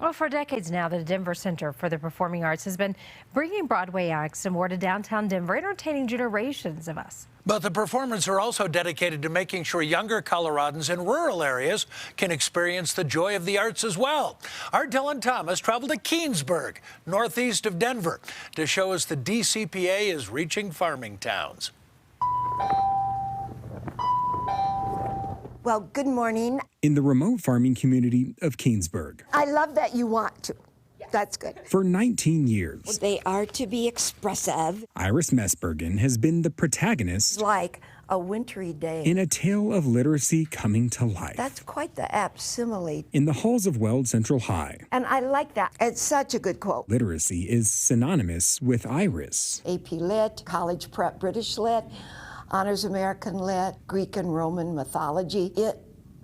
Well, for decades now, the Denver Center for the Performing Arts has been bringing Broadway acts and more to downtown Denver, entertaining generations of us. But the performers are also dedicated to making sure younger Coloradans in rural areas can experience the joy of the arts as well. Our Dylan Thomas traveled to Keansburg, northeast of Denver, to show us the DCPA is reaching farming towns. Well, good morning. In the remote farming community of Keansburg. I love that you want to. That's good. For 19 years, They are to be expressive, Iris Messbergen has been the protagonist like a wintry day. in a tale of literacy coming to life. That's quite the apt simile. In the halls of Weld Central High, And I like that. It's such a good quote. literacy is synonymous with Iris. AP Lit, College Prep British Lit, Honors American Lit, Greek and Roman mythology. It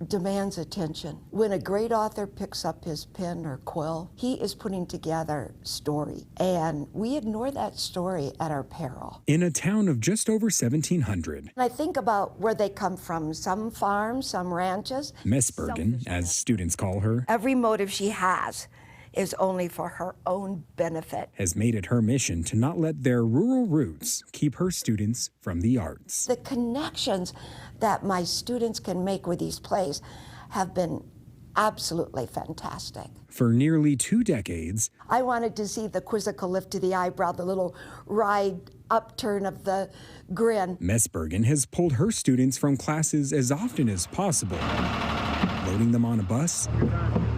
demands attention. When a great author picks up his pen or quill, he is putting together story. And we ignore that story at our peril. In a town of just over 1,700, And I think about where they come from, some farms, some ranches. Messbergen, as students call her, Every motive she has is only for her own benefit. has made it her mission to not let their rural roots keep her students from the arts. The connections that my students can make with these plays have been absolutely fantastic. For nearly 2 decades, I wanted to see the quizzical lift to the eyebrow, the little wide upturn of the grin. Messbergen has pulled her students from classes as often as possible, loading them on a bus,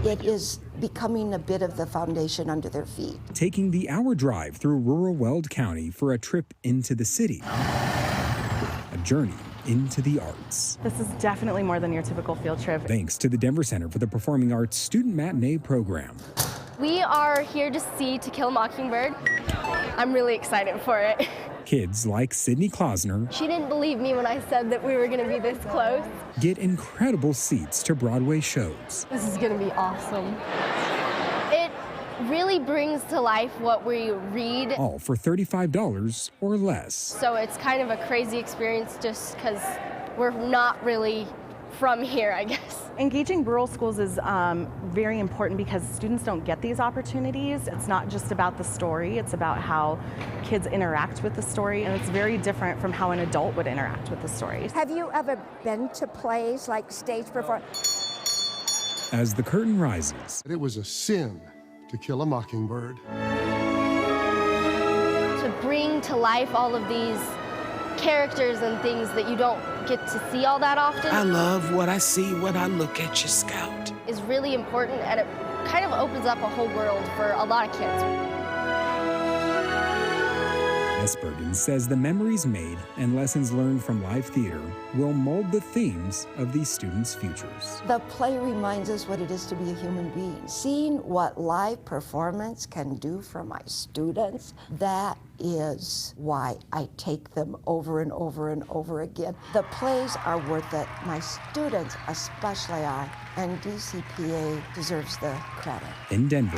It is becoming a bit of the foundation under their feet. taking the hour drive through rural Weld County for a trip into the city, a journey into the arts. This is definitely more than your typical field trip. Thanks to the Denver Center for the Performing Arts Student Matinee Program. We are here to see To Kill a Mockingbird. I'm really excited for it. Kids like Sydney Klausner She didn't believe me when I said that we were going to be this close. get incredible seats to Broadway shows. This is going to be awesome. It really brings to life what we read. All for $35 or less. So it's kind of a crazy experience just because we're not really from here, I guess. Engaging rural schools is very important because students don't get these opportunities. It's not just about the story, it's about how kids interact with the story, and it's very different from how an adult would interact with the story. Have you ever been to plays like stage performance? As the curtain rises, It was a sin to kill a mockingbird. To bring to life all of these characters and things that you don't get to see all that often I love what I see when I look at you, Scout. is really important, and it kind of opens up a whole world for a lot of kids. Messbergen says the memories made and lessons learned from live theater will mold the themes of these students' futures. The play reminds us what it is to be a human being. Seeing what live performance can do for my students, that is why I take them over and over and over again. The plays are worth it. My students especially are, and DCPA deserves the credit. In Denver,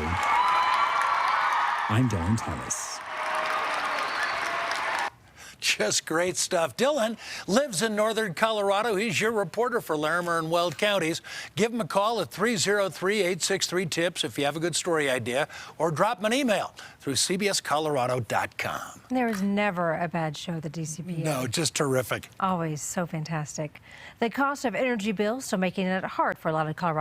I'm Dylan Thomas. Just great stuff. Dylan lives in northern Colorado. He's your reporter for Larimer and Weld counties. Give him a call at 303-863-TIPS if you have a good story idea, or drop him an email through cbscolorado.com. There is never a bad show, the DCPA. No, just terrific. Always so fantastic. The cost of energy bills still making it hard for a lot of Colorado.